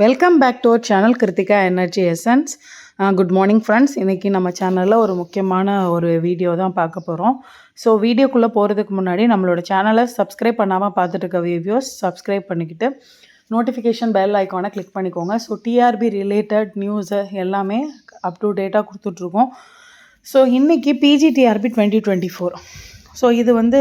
Welcome back to our channel Krithika energy essence. Good morning friends. இன்றைக்கி நம்ம சேனலில் ஒரு முக்கியமான ஒரு வீடியோ தான் பார்க்க போகிறோம். ஸோ வீடியோக்குள்ளே போகிறதுக்கு முன்னாடி நம்மளோட சேனலை சப்ஸ்கிரைப் பண்ணாமல் பார்த்துட்டு இருக்க வீடியோஸ் சப்ஸ்கிரைப் பண்ணிக்கிட்டு நோட்டிஃபிகேஷன் பெல் ஐக்கானை கிளிக் பண்ணிக்கோங்க. ஸோ டிஆர்பி ரிலேட்டட் நியூஸு எல்லாமே அப் டு டேட்டாக கொடுத்துட்ருக்கோம். ஸோ இன்றைக்கி பிஜிடிஆர்பி 2024. ஸோ இது வந்து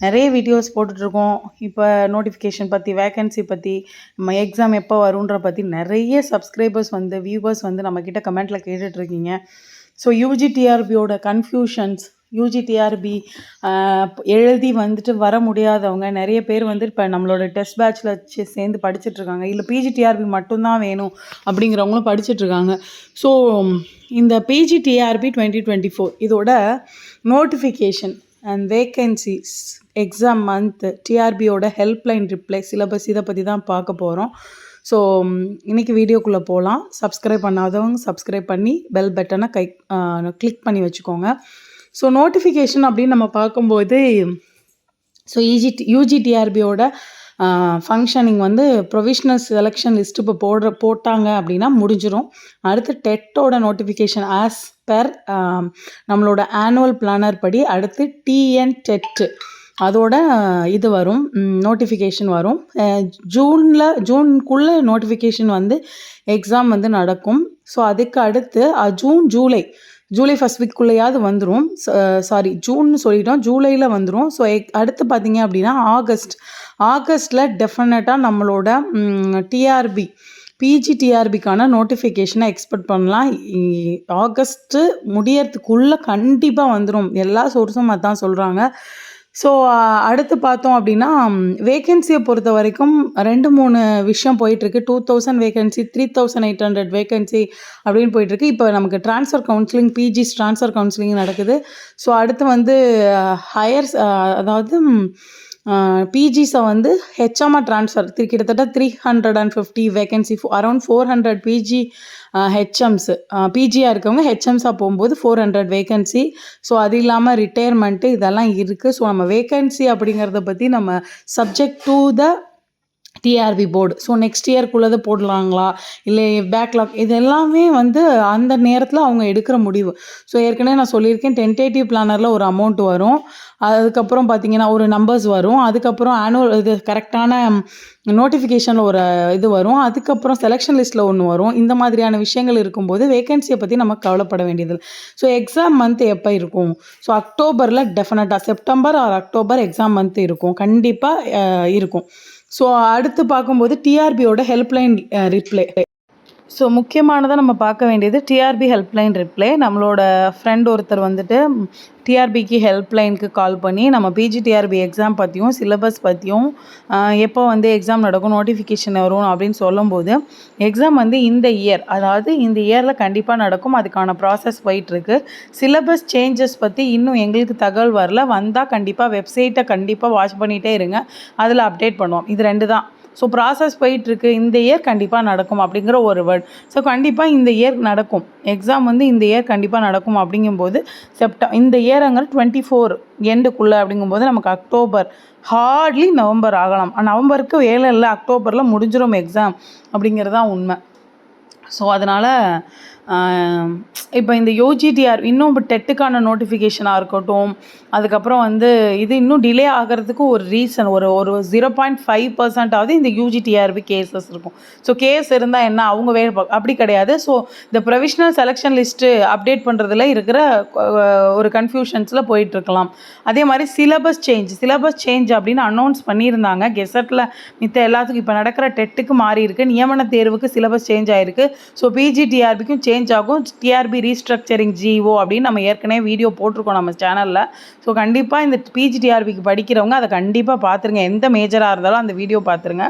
நிறைய வீடியோஸ் போட்டுட்ருக்கோம். இப்போ நோட்டிஃபிகேஷன் பற்றி, வேக்கன்சி பற்றி, நம்ம எக்ஸாம் எப்போ வருன்ற பற்றி நிறைய சப்ஸ்கிரைபர்ஸ் வந்து வியூவர்ஸ் வந்து நம்மக்கிட்ட கமெண்ட்டில் கேட்டுட்ருக்கீங்க. ஸோ யூஜிடிஆர்பியோட கன்ஃபியூஷன்ஸ், யூஜிடிஆர்பி எழுதி வந்துட்டு வர முடியாதவங்க நிறைய பேர் வந்து இப்போ நம்மளோட டெஸ்ட் பேட்சில் சேர்ந்து படிச்சுட்ருக்காங்க. இல்லை பிஜிடிஆர்பி மட்டும்தான் வேணும் அப்படிங்கிறவங்களும் படிச்சுட்ருக்காங்க. ஸோ இந்த பிஜிடிஆர்பி 2024 இதோட notification and vacancies, exam month, டிஆர்பியோட ஹெல்ப்லைன் ரிப்ளை, சிலபஸ், இதை பற்றி தான் பார்க்க போகிறோம். ஸோ இன்றைக்கி வீடியோக்குள்ளே போகலாம். சப்ஸ்கிரைப் பண்ணாதவங்க சப்ஸ்கிரைப் பண்ணி பெல் பட்டனை கிளிக் பண்ணி வச்சுக்கோங்க. ஸோ நோட்டிஃபிகேஷன் அப்படின்னு நம்ம பார்க்கும்போது, ஸோ யூஜிடிஆர்பியோட ஃபங்க்ஷனிங் வந்து ப்ரொவிஷ்னல் செலெக்ஷன் லிஸ்ட்டு இப்போ போட்டாங்க அப்படின்னா முடிஞ்சிடும். அடுத்து டெட்டோட நோட்டிஃபிகேஷன் ஆஸ் பெர் நம்மளோட ஆனுவல் பிளானர் படி அடுத்து டிஎன் டெட்டு அதோட இது வரும், நோட்டிஃபிகேஷன் வரும். ஜூனுக்குள்ளே நோட்டிஃபிகேஷன் வந்து எக்ஸாம் வந்து நடக்கும். ஸோ அதுக்கு அடுத்து ஜூலை ஃபஸ்ட் வீக்குள்ளேயாவது வந்துடும். ஜூன்னு சொல்லிட்டோம், ஜூலையில் வந்துடும். ஸோ அடுத்து பார்த்திங்க அப்படின்னா ஆகஸ்ட்டில் டெஃபினட்டாக நம்மளோட பிஜிடிஆர்பிக்கான நோட்டிஃபிகேஷனை எக்ஸ்பெக்ட் பண்ணலாம். ஆகஸ்ட்டு முடியறதுக்குள்ளே கண்டிப்பாக வந்துடும். எல்லா சோர்ஸும் அதான் சொல்கிறாங்க. ஸோ அடுத்து பார்த்தோம் அப்படின்னா, வேக்கன்சியை பொறுத்த வரைக்கும் 2-3 விஷயம் போயிட்டுருக்கு. 2000 வேக்கன்சி, 3800 வேக்கன்சி அப்படின்னு போயிட்டுருக்கு. இப்போ நமக்கு ட்ரான்ஸ்ஃபர் கவுன்சிலிங், பிஜிஸ் ட்ரான்ஸ்ஃபர் கவுன்சிலிங் நடக்குது. ஸோ அடுத்து வந்து அதாவது பிஜிஸை வந்து ஹெச்எம்ஆ ட்ரான்ஸ்ஃபர் கிட்டத்தட்ட 350 வேக்கன்சி, அரௌண்ட் 400 பிஜி ஹெச்எம்ஸு, பிஜியாக இருக்கவங்க ஹெச்எம்ஸாக போகும்போது 400 வேக்கன்சி. ஸோ அது இல்லாமல் ரிட்டையர்மெண்ட்டு இதெல்லாம் இருக்குது. ஸோ நம்ம வேக்கன்சி அப்படிங்கிறத பற்றி நம்ம subject to the TRB board. So next இயர்க்குள்ளது போடலாங்களா இல்லை பேக்லாக், இது எல்லாமே வந்து அந்த நேரத்தில் அவங்க எடுக்கிற முடிவு. ஸோ ஏற்கனவே நான் சொல்லியிருக்கேன், டென்டேட்டிவ் பிளானரில் ஒரு அமௌண்ட் வரும், அதுக்கப்புறம் பார்த்திங்கன்னா ஒரு நம்பர்ஸ் வரும், அதுக்கப்புறம் ஆனுவல் இது கரெக்டான நோட்டிஃபிகேஷனில் ஒரு இது வரும், அதுக்கப்புறம் செலெக்ஷன் லிஸ்ட்டில் ஒன்று வரும். இந்த மாதிரியான விஷயங்கள் இருக்கும்போது வேக்கன்சியை பற்றி நம்ம கவலைப்பட வேண்டியது. ஸோ எக்ஸாம் மந்த் எப்போ இருக்கும்? ஸோ அக்டோபரில் டெஃபினட்டாக, September R October exam month இருக்கும், கண்டிப்பாக இருக்கும். ஸோ அடுத்து பார்க்கும்போது டிஆர்பியோட ஹெல்ப்லைன் ரிப்ளை. ஸோ முக்கியமானதாக நம்ம பார்க்க வேண்டியது டிஆர்பி ஹெல்ப்லைன் ரிப்ளை. நம்மளோட ஃப்ரெண்ட் ஒருத்தர் வந்துட்டு டிஆர்பிக்கு ஹெல்ப்லைனுக்கு கால் பண்ணி நம்ம பிஜிடிஆர்பி எக்ஸாம் பற்றியும் சிலபஸ் பற்றியும் எப்போ வந்து எக்ஸாம் நடக்கும், நோட்டிஃபிகேஷன் வரும் அப்படின்னு சொல்லும்போது, எக்ஸாம் வந்து இந்த இயர், அதாவது இந்த இயரில் கண்டிப்பாக நடக்கும், அதுக்கான ப்ராசஸ் போயிட்டுருக்கு. சிலபஸ் சேஞ்சஸ் பற்றி இன்னும் எங்களுக்கு தகவல் வரல, வந்தால் கண்டிப்பாக வெப்சைட்டை கண்டிப்பாக வாட்ச் பண்ணிகிட்டே இருங்க, அதில் அப்டேட் பண்ணுவோம். இது 2 தான். ஸோ ப்ராசஸ் போயிட்டுருக்கு. இந்த இயர் கண்டிப்பாக நடக்கும் அப்படிங்கிற ஒரு வேர்ட். ஸோ கண்டிப்பாக இந்த இயர் நடக்கும், எக்ஸாம் வந்து இந்த இயர் கண்டிப்பாக நடக்கும். அப்படிங்கும்போது இந்த இயருங்கிற 24 எண்டுக்குள்ளே அப்படிங்கும்போது நமக்கு அக்டோபர், ஹார்ட்லி நவம்பர் ஆகலாம். நவம்பருக்கு வேலை இல்லை, அக்டோபரில் முடிஞ்சிடும் எக்ஸாம் அப்படிங்கிறது தான் உண்மை. ஸோ அதனால் இப்போ இந்த யூஜிடிஆர் இன்னும் இப்போ டெட்டுக்கான நோட்டிஃபிகேஷனாக இருக்கட்டும், அதுக்கப்புறம் வந்து இது இன்னும் டிலே ஆகிறதுக்கு ஒரு ரீசன், ஒரு 0.5% இந்த யூஜிடிஆர்பி கேசஸ் இருக்கும். ஸோ கேஸ் இருந்தால் என்ன, அவங்க வேறு அப்படி கிடையாது. ஸோ இந்த ப்ரொவிஷ்னல் செலெக்ஷன் லிஸ்ட்டு அப்டேட் பண்ணுறதுல இருக்கிற ஒரு கன்ஃபியூஷன்ஸில் போயிட்டுருக்கலாம். அதே மாதிரி சிலபஸ் சேஞ்ச் அப்படின்னு அனௌன்ஸ் பண்ணியிருந்தாங்க கெசட்டில். மித்த எல்லாத்துக்கும் இப்போ நடக்கிற டெட்டுக்கு மாறி இருக்குது, நியமன தேர்வுக்கு சிலபஸ் சேஞ்ச் ஆகிருக்கு. ஸோ பிஜிடிஆர்பிக்கும் சேஞ்ச் ஆகும். டிஆர்பி ரீஸ்ட்ரக்சரிங் ஜிஓ அப்படின்னு நம்ம ஏற்கனவே வீடியோ போட்டிருக்கோம் நம்ம சேனலில். ஸோ கண்டிப்பாக இந்த பிஜிடிஆர்பிக்கு படிக்கிறவங்க அதை கண்டிப்பாக பார்த்துருங்க, எந்த மேஜராக இருந்தாலும் அந்த வீடியோ பார்த்துருங்க.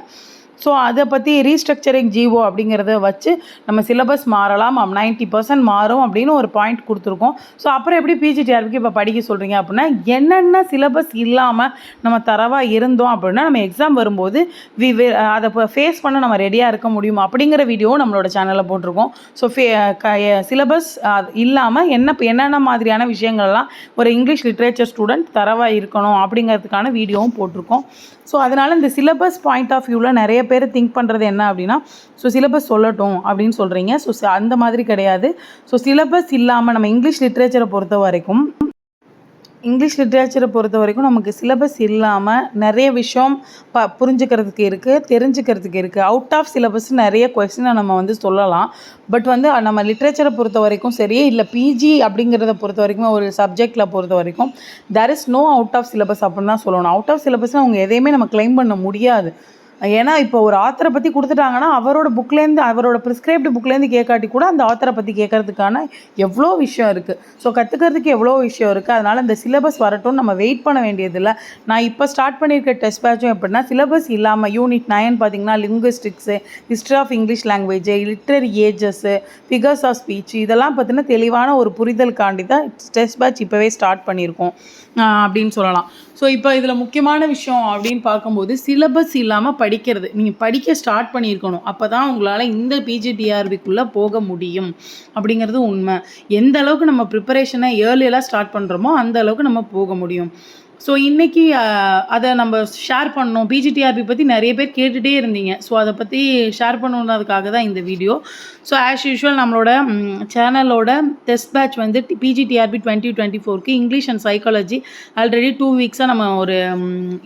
ஸோ அதை பற்றி ரீஸ்ட்ரக்சரிங் ஜிஓ அப்படிங்கிறத வச்சு நம்ம சிலபஸ் மாறலாம், 90% மாறும் அப்படின்னு ஒரு பாயிண்ட் கொடுத்துருக்கோம். ஸோ அப்புறம் எப்படி பிஜிடிஆர்பிக்கு இப்போ படிக்க சொல்கிறீங்க அப்படின்னா, என்னென்ன சிலபஸ் இல்லாமல் நம்ம தரவாக இருந்தோம் அப்படின்னா நம்ம எக்ஸாம் வரும்போது அதை ஃபேஸ் பண்ண நம்ம ரெடியாக இருக்க முடியும் அப்படிங்கிற வீடியோவும் நம்மளோட சேனலில் போட்டிருக்கோம். ஸோ சிலபஸ் இல்லாமல் என்னென்ன மாதிரியான விஷயங்கள்லாம் ஒரு இங்கிலீஷ் லிட்ரேச்சர் ஸ்டூடெண்ட் தரவாக இருக்கணும் அப்படிங்கிறதுக்கான வீடியோவும் போட்டிருக்கோம். ஸோ அதனால் இந்த சிலபஸ் பாயிண்ட் ஆஃப் வியூவில் நிறைய பேர் திங்க் பண்ணுறது என்ன அப்படின்னா, ஸோ சிலபஸ் சொல்லட்டும் அப்படின்னு சொல்கிறீங்க. ஸோ அந்த மாதிரி கிடையாது. ஸோ சிலபஸ் இல்லாமல் நம்ம இங்கிலீஷ் லிட்ரேச்சரை பொறுத்த வரைக்கும் நமக்கு சிலபஸ் இல்லாமல் நிறைய விஷயம் புரிஞ்சுக்கிறதுக்கு இருக்குது, தெரிஞ்சுக்கிறதுக்கு இருக்குது. அவுட் ஆஃப் சிலபஸ் நிறைய கொஸ்டினை நம்ம வந்து சொல்லலாம். பட் வந்து நம்ம லிட்ரேச்சரை பொறுத்த வரைக்கும் சரி, இல்லை பிஜி அப்படிங்கிறத பொறுத்த வரைக்கும் ஒரு சப்ஜெக்டில் பொறுத்த வரைக்கும் there is no out of syllabus அப்படின்னு தான் சொல்லணும். அவுட் ஆஃப் சிலபஸ்னால் அவங்க எதையுமே நம்ம கிளைம் பண்ண முடியாது. ஏன்னா இப்போ ஒரு ஆத்தரை பற்றி கொடுத்துட்டாங்கன்னா அவரோட புக்லேருந்து, அவரோட ப்ரிஸ்கிரைப்டு புக்லேருந்து கேட்காட்டி கூட அந்த ஆத்தரை பற்றி கேட்கறதுக்கான எவ்வளோ விஷயம் இருக்குது. ஸோ கற்றுக்கிறதுக்கு எவ்வளோ விஷயம் இருக்குது. அதனால் இந்த சிலபஸ் வரட்டும் நம்ம வெயிட் பண்ண வேண்டியதில்லை. நான் இப்போ ஸ்டார்ட் பண்ணியிருக்க டெஸ்ட் பேட்சும் எப்படின்னா, சிலபஸ் இல்லாமல் யூனிட் 9 பார்த்திங்கன்னா linguistics, history of English language, literary ages, figures of speech, இதெல்லாம் பார்த்தீங்கன்னா தெளிவான ஒரு புரிதலுக்காண்டி தான் டெஸ்ட் பேட்ச் இப்போவே ஸ்டார்ட் பண்ணியிருக்கோம் அப்படின்னு சொல்லலாம். ஸோ இப்போ இதில் முக்கியமான விஷயம் அப்படின்னு பார்க்கும்போது சிலபஸ் இல்லாமல் படிக்கிறது. நீங்கள் படிக்க ஸ்டார்ட் பண்ணியிருக்கணும். அப்போ தான் உங்களால் இந்த பிஜிடிஆர்பிக்குள்ளே போக முடியும் அப்படிங்கிறது உண்மை. எந்த அளவுக்கு நம்ம ப்ரிப்பரேஷனை ஏர்லியெல்லாம் ஸ்டார்ட் பண்ணுறோமோ அந்த அளவுக்கு நம்ம போக முடியும். ஸோ இன்றைக்கி அதை நம்ம ஷேர் பண்ணோம். பிஜிடிஆர்பி பற்றி நிறைய பேர் கேட்டுகிட்டே இருந்தீங்க. ஸோ அதை பற்றி ஷேர் பண்ணணுன்றதுக்காக தான் இந்த வீடியோ. ஸோ ஆஸ் யூஷுவல் நம்மளோட சேனலோட டெஸ்ட் பேட்ச் வந்து பிஜிடிஆர்பி 2024க்கு இங்கிலீஷ் அண்ட் சைக்காலஜி ஆல்ரெடி 2 வீக்ஸாக நம்ம ஒரு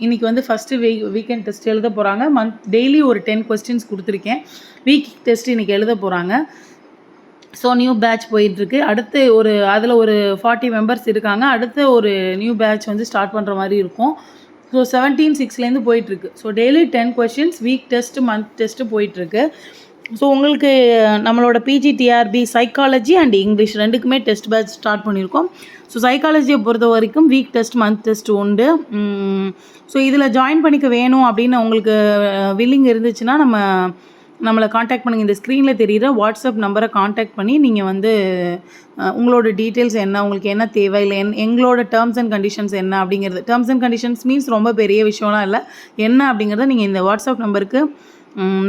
இன்றைக்கி வந்து ஃபஸ்ட்டு வீக்கெண்ட் டெஸ்ட் எழுத போகிறாங்க. டெய்லி ஒரு 10 கொஸ்டின்ஸ் கொடுத்துருக்கேன். வீக் டெஸ்ட் இன்றைக்கி எழுத போகிறாங்க. ஸோ நியூ பேட்ச் போயிட்டுருக்கு. அடுத்து அதில் ஒரு 40 மெம்பர்ஸ் இருக்காங்க. அடுத்து ஒரு நியூ பேட்ச் வந்து ஸ்டார்ட் பண்ணுற மாதிரி இருக்கும். ஸோ 17/6லேருந்து போயிட்டுருக்கு. So daily 10 questions, week test, month test போயிட்டுருக்கு. ஸோ உங்களுக்கு நம்மளோட பிஜிடிஆர்பி சைக்காலஜி அண்ட் இங்கிலீஷ் ரெண்டுக்குமே டெஸ்ட் பேட்ச் ஸ்டார்ட் பண்ணியிருக்கோம். ஸோ சைக்காலஜியை பொறுத்த வரைக்கும் வீக் டெஸ்ட், மந்த் டெஸ்ட் உண்டு. ஸோ இதில் ஜாயின் பண்ணிக்க வேணும் அப்படின்னு உங்களுக்கு வில்லிங் இருந்துச்சுன்னா நம்மளை காண்டாக்ட் பண்ணுங்கள். இந்த ஸ்க்ரீனில் தெரிகிற வாட்ஸ்அப் நம்பரை காண்டாக்ட் பண்ணி நீங்கள் வந்து உங்களோட டீட்டெயில்ஸ் என்ன, உங்களுக்கு என்ன தேவை, இல்லை எங்களோட டேர்ம்ஸ் அண்ட் கண்டிஷன்ஸ் என்ன அப்படிங்கிறது. டேர்ம்ஸ் அண்ட் கண்டிஷன்ஸ் மீன்ஸ் ரொம்ப பெரிய விஷயம்லாம் இல்லை. என்ன அப்படிங்கிறத நீங்கள் இந்த வாட்ஸ்அப் நம்பருக்கு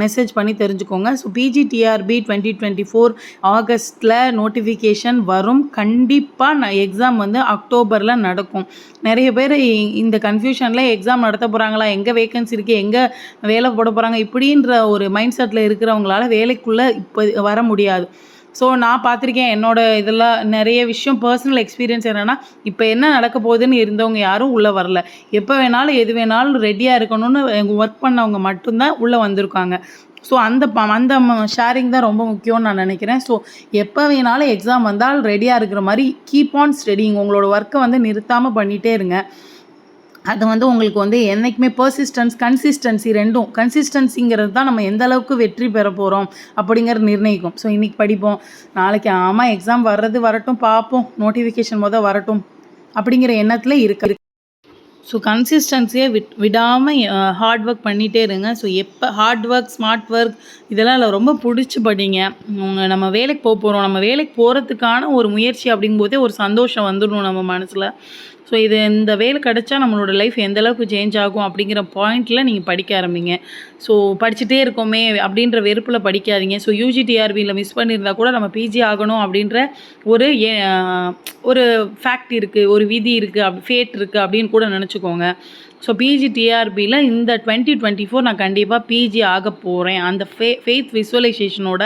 மெசேஜ் பண்ணி தெரிஞ்சுக்கோங்க. ஸோ பிஜிடிஆர்பி 2024 ஆகஸ்ட்டில் நோட்டிஃபிகேஷன் வரும். கண்டிப்பாக எக்ஸாம் வந்து அக்டோபரில் நடக்கும். நிறைய பேர் இந்த கன்ஃபியூஷனில் எக்ஸாம் நடத்த போகிறாங்களா, எங்கே வேகன்சி இருக்குது, எங்கே வேலை போட போகிறாங்க, இப்படின்ற ஒரு மைண்ட் செட்டில் இருக்கிறவங்களால வேலைக்குள்ளே இப்போ வர முடியாது. ஸோ நான் பார்த்துருக்கேன். இதெல்லாம் நிறைய விஷயம் பர்சனல் எக்ஸ்பீரியன்ஸ் என்னென்னா, இப்போ என்ன நடக்க போகுதுன்னு இருந்தவங்க யாரும் உள்ளே வரல. எப்போ வேணாலும் எது வேணாலும் ரெடியாக இருக்கணும்னு ஒர்க் பண்ணவங்க மட்டும்தான் உள்ளே வந்திருக்காங்க. ஸோ அந்த ஷேரிங் தான் ரொம்ப முக்கியம்னு நான் நினைக்கிறேன். ஸோ எப்போ வேணாலும் எக்ஸாம் வந்தால் ரெடியாக இருக்கிற மாதிரி கீப் ஆன் ஸ்டடிங். உங்களோட ஒர்க்கை வந்து நிறுத்தாமல் பண்ணிகிட்டே இருங்க. அது வந்து உங்களுக்கு வந்து என்றைக்குமே கன்சிஸ்டன்சி ரெண்டும். கன்சிஸ்டன்சிங்கிறது தான் நம்ம எந்த அளவுக்கு வெற்றி பெற போகிறோம் அப்படிங்கிறது நிர்ணயிக்கும். ஸோ இன்றைக்கி படிப்போம், நாளைக்கு எக்ஸாம் வரட்டும், பார்ப்போம், நோட்டிஃபிகேஷன் வரட்டும் அப்படிங்கிற எண்ணத்தில் இருக்குது. ஸோ கன்சிஸ்டன்சியை விடாமல் ஹார்ட் ஒர்க் பண்ணிகிட்டே இருங்க. ஸோ எப்போ ஹார்ட் ஒர்க், ஸ்மார்ட் ஒர்க் இதெல்லாம் ரொம்ப பிடிச்சி படிங்க. நம்ம வேலைக்கு போகிறோம், நம்ம வேலைக்கு போகிறதுக்கான ஒரு முயற்சி அப்படிங்கும்போதே ஒரு சந்தோஷம் வந்துடணும் நம்ம மனசில். ஸோ இந்த வேலை கிடச்சா நம்மளோட லைஃப் எந்தளவுக்கு சேஞ்ச் ஆகும் அப்படிங்கிற பாயிண்டில் நீங்கள் படிக்க ஆரம்பிங்க. ஸோ படிச்சுட்டே இருக்கோமே அப்படின்ற வெறுப்பில் படிக்காதீங்க. ஸோ யூஜிடிஆர்பியில் மிஸ் பண்ணியிருந்தால் கூட நம்ம பிஜி ஆகணும் அப்படின்ற ஒரு ஃபேக்ட் இருக்குது, ஒரு விதி இருக்குது, ஃபேட் இருக்குது அப்படின்னு கூட நினச்சிக்கோங்க. ஸோ பிஜிடிஆர்பியில் இந்த 2024 நான் கண்டிப்பாக பிஜி ஆக போகிறேன். அந்த ஃபெய்த் விசுவலைசேஷனோட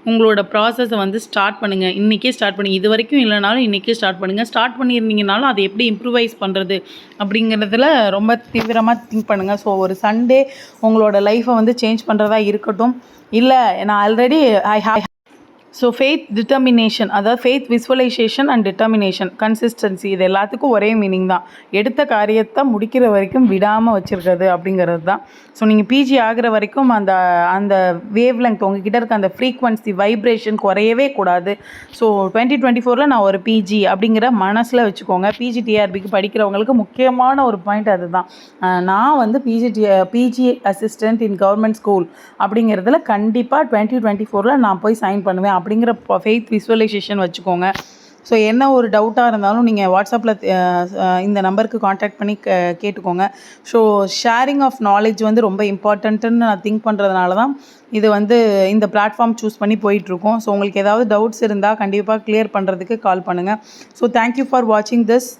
உங்களோட ப்ராசஸை வந்து ஸ்டார்ட் பண்ணுங்கள். இன்றைக்கே ஸ்டார்ட் பண்ணுங்கள். இது வரைக்கும் இல்லைனாலும் இன்றைக்கே ஸ்டார்ட் பண்ணுங்கள். ஸ்டார்ட் பண்ணியிருந்தீங்கனாலும் அதை எப்படி இம்ப்ரூவைஸ் பண்ணுறது அப்படிங்கிறதுல ரொம்ப தீவிரமாக திங்க் பண்ணுங்கள். ஸோ ஒரு சண்டே உங்களோட லைஃப்பை வந்து சேஞ்ச் பண்ணுறதா இருக்கட்டும். இல்லை நான் ஆல்ரெடி ஸோ ஃபெய்த் டிட்டர்மினேஷன், அதாவது faith visualisation and determination, consistency, இது எல்லாத்துக்கும் ஒரே மீனிங் தான். எடுத்த காரியத்தை முடிக்கிற வரைக்கும் விடாமல் வச்சுருக்கிறது அப்படிங்கிறது தான். ஸோ நீங்கள் பிஜி ஆகிற வரைக்கும் அந்த வேவ் லெங்த் உங்ககிட்ட இருக்க அந்த ஃப்ரீக்வன்சி வைப்ரேஷன் குறையவே கூடாது. ஸோ 2024 நான் ஒரு பிஜி அப்படிங்கிற மனசில் வச்சுக்கோங்க. பிஜிடிஆர்பிக்கு படிக்கிறவங்களுக்கு முக்கியமான ஒரு பாயிண்ட் அதுதான். நான் வந்து PG assistant in government school அப்படிங்கிறதுல கண்டிப்பாக 2024 நான் போய் சைன் பண்ணுவேன் அப்படிங்கிற ஃபெய்த் விசுவலைசேஷன் வச்சுக்கோங்க. ஸோ என்ன ஒரு டவுட்டாக இருந்தாலும் நீங்கள் வாட்ஸ்அப்பில் இந்த நம்பருக்கு காண்டாக்ட் பண்ணி கேட்டுக்கோங்க. ஸோ ஷேரிங் ஆஃப் நாலேஜ் வந்து ரொம்ப இம்பார்ட்டண்ட்டுன்னு நான் திங்க் பண்ணுறதுனால தான் இது வந்து இந்த பிளாட்ஃபார்ம் சூஸ் பண்ணி போயிட்டுருக்கோம். ஸோ உங்களுக்கு ஏதாவது டவுட்ஸ் இருந்தால் கண்டிப்பாக கிளியர் பண்ணுறதுக்கு கால் பண்ணுங்கள். ஸோ தேங்க்யூ ஃபார் வாட்சிங் this.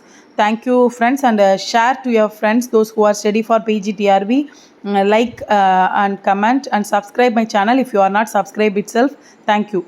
Thank you friends, and share to your friends those who are study for PGTRB. like and comment and subscribe my channel if you are not subscribed itself. Thank you.